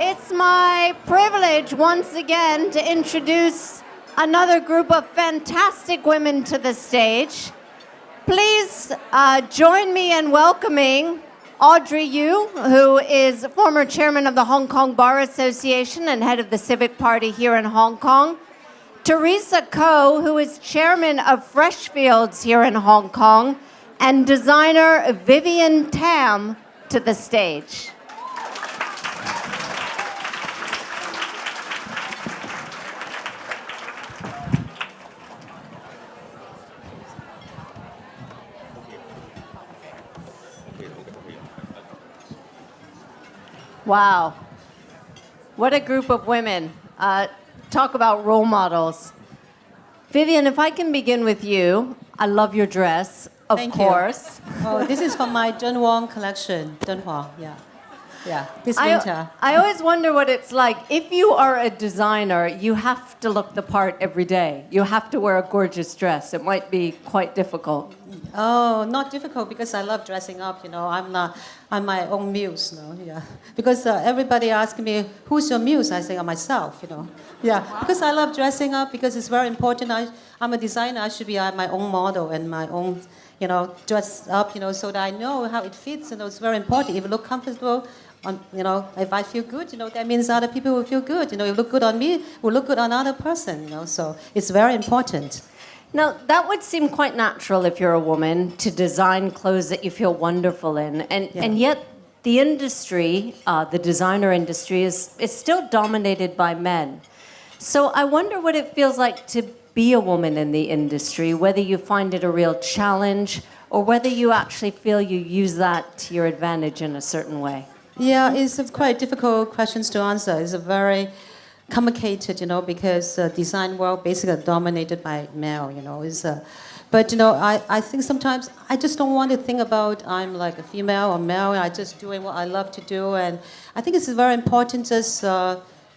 It's my privilege once again to introduce another group of fantastic women to the stage. Please join me in welcoming Audrey Yu, who is former chairman of the Hong Kong Bar Association and head of the Civic Party here in Hong Kong. Teresa Ko, who is chairman of Freshfields here in Hong Kong, and designer Vivienne Tam to the stage. Wow. What a group of women. Talk about role models. Vivienne, if I can begin with you. I love your dress, of course. Oh, this is from my Dunhuang collection. Dunhuang, yeah. Yeah, this winter. I always wonder what it's like. If you are a designer, you have to look the part every day. You have to wear a gorgeous dress. It might be quite difficult. Oh, not difficult because I love dressing up, I'm my own muse, yeah. Because everybody asks me, who's your muse? I say, myself, Yeah, because I love dressing up because it's very important. I'm a designer, I should be my own model and my own, dress up, so that I know how it fits, it's very important. If you look comfortable, if I feel good, that means other people will feel good. You look good on me, will look good on another person, so it's very important. Now, that would seem quite natural if you're a woman to design clothes that you feel wonderful in. And yet, the industry, the designer industry, is still dominated by men. So I wonder what it feels like to be a woman in the industry, whether you find it a real challenge or whether you actually feel you use that to your advantage in a certain way. Yeah, it's quite difficult questions to answer. It's a very complicated, because design world basically dominated by male, but I think sometimes I just don't want to think about I'm like a female or male. I just doing what I love to do, and I think it's very important just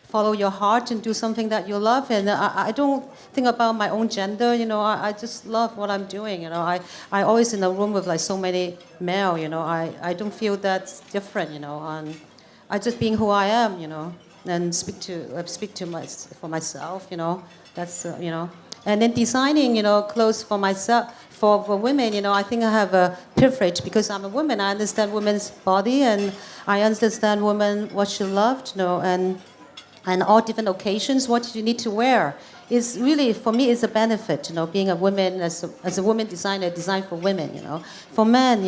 follow your heart and do something that you love. And I don't think about my own gender. I just love what I'm doing. I always in a room with like so many male. I don't feel that's different. I just being who I am. And speak for myself, that's, And then designing, clothes for myself, for women, I think I have a privilege because I'm a woman. I understand women's body and I understand women what she loved, and all different occasions, what you need to wear. Is really, for me, is a benefit, being a woman, as a woman designer, design for women, For men,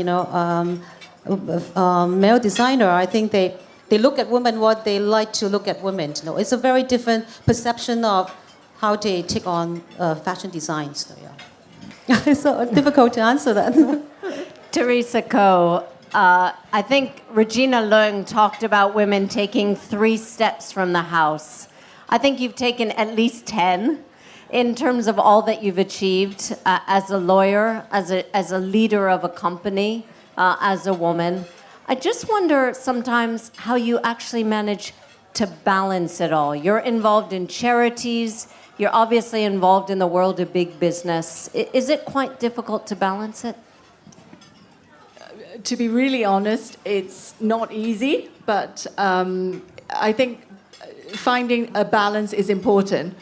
male designer, I think they look at women what they like to look at women. It's a very different perception of how they take on fashion designs. So, yeah. It's so difficult to answer that. Teresa Ko, I think Regina Leung talked about women taking 3 steps from the house. I think you've taken at least 10 in terms of all that you've achieved as a lawyer, as a leader of a company, as a woman. I just wonder sometimes how you actually manage to balance it all. You're involved in charities. You're obviously involved in the world of big business. Is it quite difficult to balance it? To be really honest, it's not easy, but I think finding a balance is important.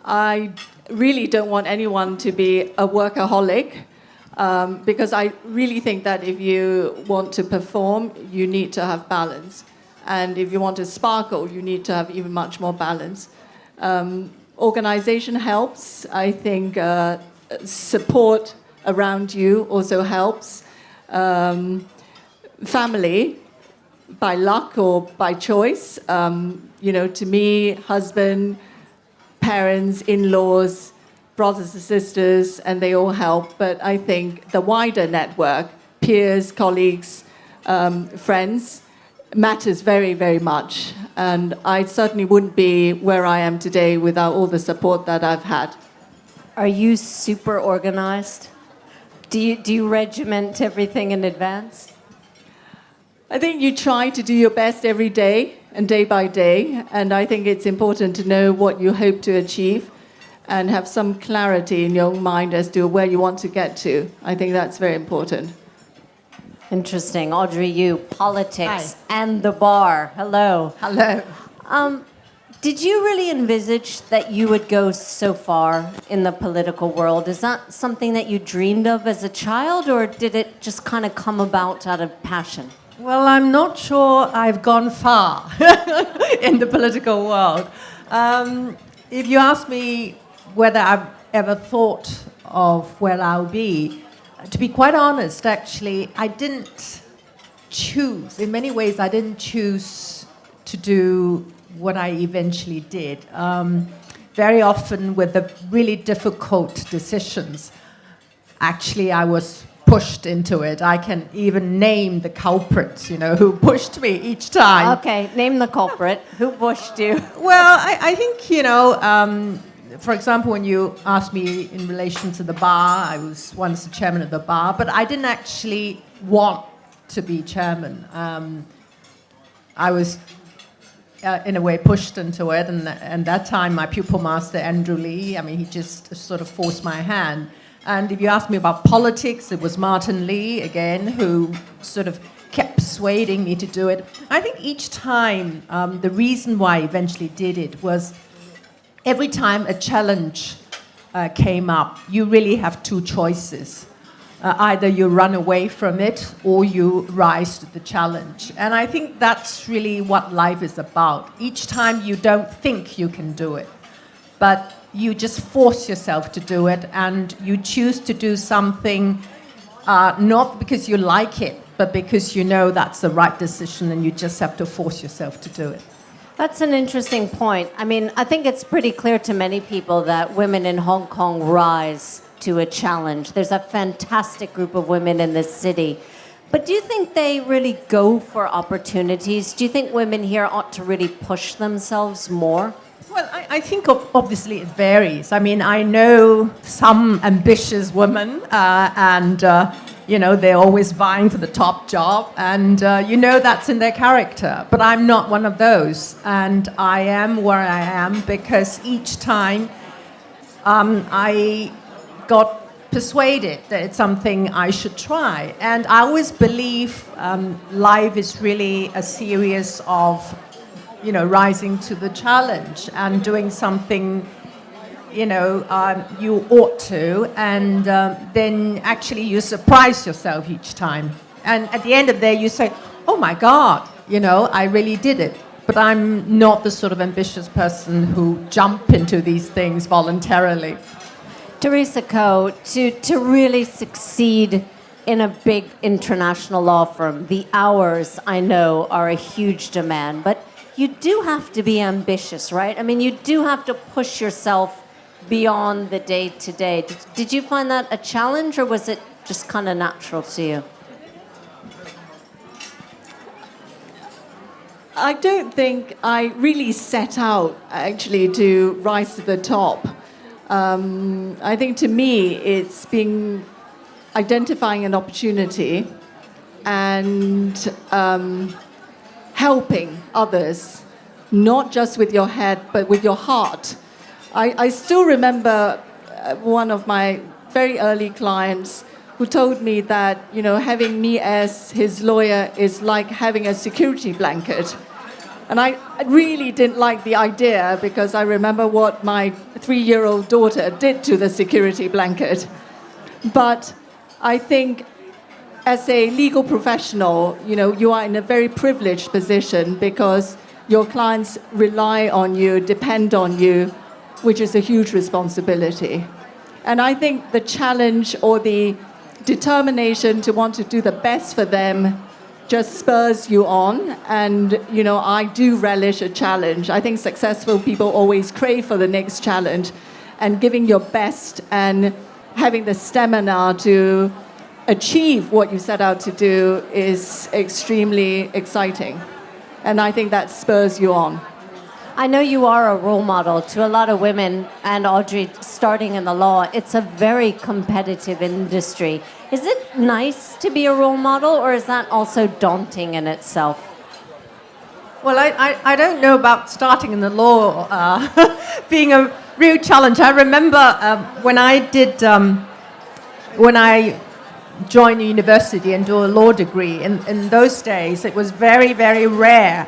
I really don't want anyone to be a workaholic. Because I really think that if you want to perform, you need to have balance. And if you want to sparkle, you need to have even much more balance. Organization helps. I think support around you also helps. Family, by luck or by choice. To me, husband, parents, in-laws, brothers and sisters, and they all help. But I think the wider network, peers, colleagues, friends, matters very, very much. And I certainly wouldn't be where I am today without all the support that I've had. Are you super organized? Do you regiment everything in advance? I think you try to do your best every day and day by day. And I think it's important to know what you hope to achieve and have some clarity in your own mind as to where you want to get to. I think that's very important. Interesting. Audrey, you, politics and the bar. Hello. Hello. Did you really envisage that you would go so far in the political world? Is that something that you dreamed of as a child, or did it just kind of come about out of passion? Well, I'm not sure I've gone far in the political world. If you ask me whether I've ever thought of where I'll be, to be quite honest, actually, I didn't choose. In many ways, I didn't choose to do what I eventually did. Very often with the really difficult decisions, actually I was pushed into it. I can even name the culprits, who pushed me each time. Okay, name the culprit. Who pushed you? Well, I think, for example, when you asked me in relation to the bar, I was once the chairman of the bar, but I didn't actually want to be chairman. I was, in a way, pushed into it, and that time my pupil master, Andrew Lee, he just sort of forced my hand. And if you ask me about politics, it was Martin Lee, again, who sort of kept persuading me to do it. I think each time, the reason why I eventually did it was every time a challenge came up, you really have two choices. Either you run away from it or you rise to the challenge. And I think that's really what life is about. Each time you don't think you can do it, but you just force yourself to do it, and you choose to do something not because you like it, but because you know that's the right decision, and you just have to force yourself to do it. That's an interesting point. I think it's pretty clear to many people that women in Hong Kong rise to a challenge. There's a fantastic group of women in this city. But do you think they really go for opportunities? Do you think women here ought to really push themselves more? Well, I think obviously it varies. I know some ambitious women, and they're always vying for the top job, and that's in their character. But I'm not one of those, and I am where I am because each time I got persuaded that it's something I should try. And I always believe life is really a series of rising to the challenge and doing something, you ought to, and then actually you surprise yourself each time. And at the end of the day, you say, oh my God, I really did it. But I'm not the sort of ambitious person who jump into these things voluntarily. Teresa Ko, to really succeed in a big international law firm, the hours, I know, are a huge demand, but you do have to be ambitious, right? You do have to push yourself beyond the day-to-day. Did you find that a challenge, or was it just kind of natural to you? I don't think I really set out, actually, to rise to the top. I think to me, it's been identifying an opportunity and helping others, not just with your head, but with your heart. I still remember one of my very early clients who told me that, having me as his lawyer is like having a security blanket. And I really didn't like the idea because I remember what my 3-year-old daughter did to the security blanket. But I think as a legal professional, you are in a very privileged position because your clients rely on you, depend on you, which is a huge responsibility. And I think the challenge or the determination to want to do the best for them just spurs you on. And, I do relish a challenge. I think successful people always crave for the next challenge, and giving your best and having the stamina to achieve what you set out to do is extremely exciting. And I think that spurs you on. I know you are a role model to a lot of women, and Audrey, starting in the law, it's a very competitive industry. Is it nice to be a role model, or is that also daunting in itself? Well, I don't know about starting in the law being a real challenge. I remember when I join a university and do a law degree. In those days, it was very, very rare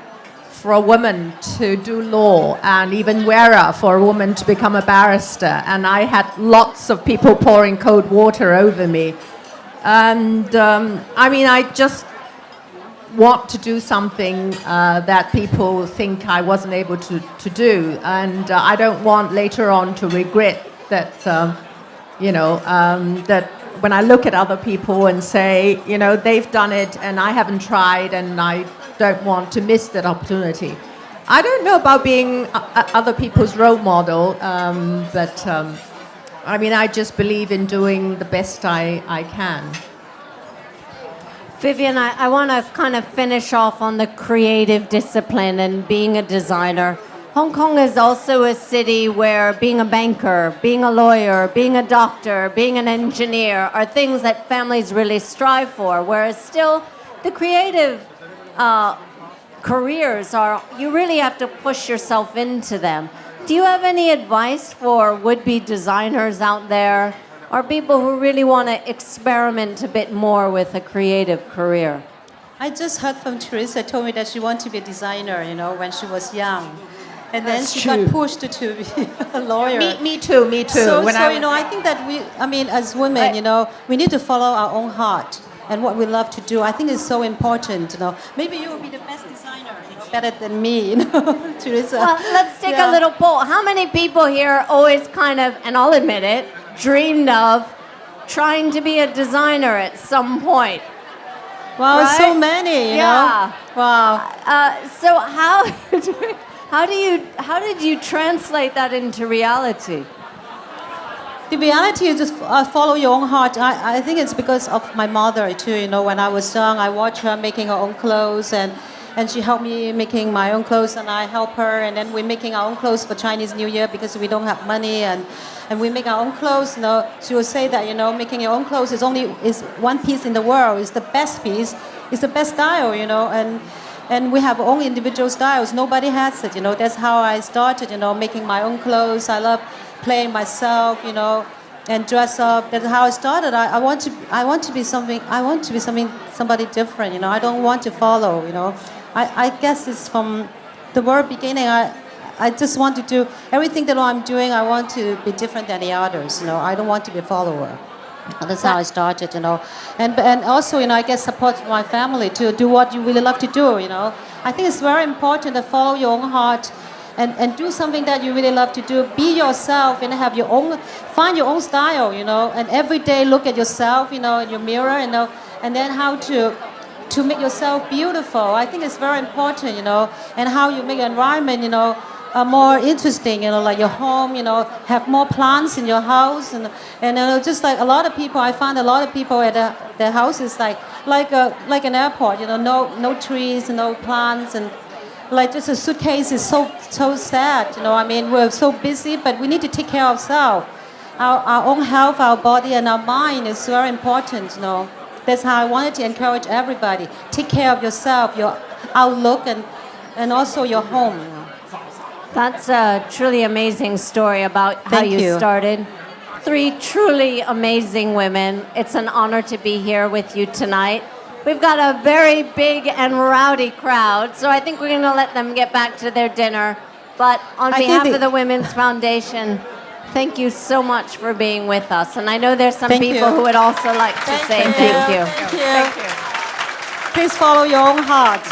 for a woman to do law, and even rarer for a woman to become a barrister. And I had lots of people pouring cold water over me. And I mean, I just want to do something that people think I wasn't able to do. And I don't want later on to regret that, that when I look at other people and say, they've done it and I haven't tried, and I don't want to miss that opportunity. I don't know about being other people's role model, but I just believe in doing the best I can. Vivienne, I want to kind of finish off on the creative discipline and being a designer. Hong Kong is also a city where being a banker, being a lawyer, being a doctor, being an engineer are things that families really strive for, whereas still the creative careers you really have to push yourself into them. Do you have any advice for would-be designers out there, or people who really want to experiment a bit more with a creative career? I just heard from Teresa told me that she wanted to be a designer, when she was young. And then That's she true. got pushed to be a lawyer. Me too. So I think that as women, we need to follow our own heart and what we love to do. I think it's so important, Maybe you will be the best designer, better than me, Teresa. Well, let's take a little poll. How many people here always kind of, and I'll admit it, dreamed of trying to be a designer at some point? Wow, right? so many, Yeah. Wow. So how did you translate that into reality? The reality is just follow your own heart. I think it's because of my mother too. When I was young, I watched her making her own clothes, and she helped me making my own clothes, and I help her, and then we're making our own clothes for Chinese New Year because we don't have money, and we make our own clothes. She will say that making your own clothes is one piece in the world. It's the best piece. It's the best style. And we have our own individual styles. Nobody has it. That's how I started. Making my own clothes. I love playing myself, and dress up. That's how I started. I want to be something. I want to be somebody different. I don't want to follow. I guess it's from the very beginning. I just want to do everything that I'm doing. I want to be different than the others. I don't want to be a follower. That's how I started. And also I get support from my family to do what you really love to do. I think it's very important to follow your own heart. And do something that you really love to do. Be yourself and find your own style, and every day look at yourself, in your mirror, and then how to make yourself beautiful. I think it's very important, and how you make your environment, more interesting, like your home, have more plants in your house, and just like a lot of people, I find a lot of people at their houses like an airport, no trees, no plants, and like just a suitcase is so sad, we're so busy, but we need to take care of ourselves. Our own health, our body, and our mind is very important, That's how I wanted to encourage everybody. Take care of yourself, your outlook, and also your home. That's a truly amazing story about how Thank you. started. 3 truly amazing women. It's an honor to be here with you tonight. We've got a very big and rowdy crowd, so I think we're going to let them get back to their dinner. But on behalf of the Women's Foundation, thank you so much for being with us. And I know there's some people who would also like to say thank you. Thank you. Please follow your own heart.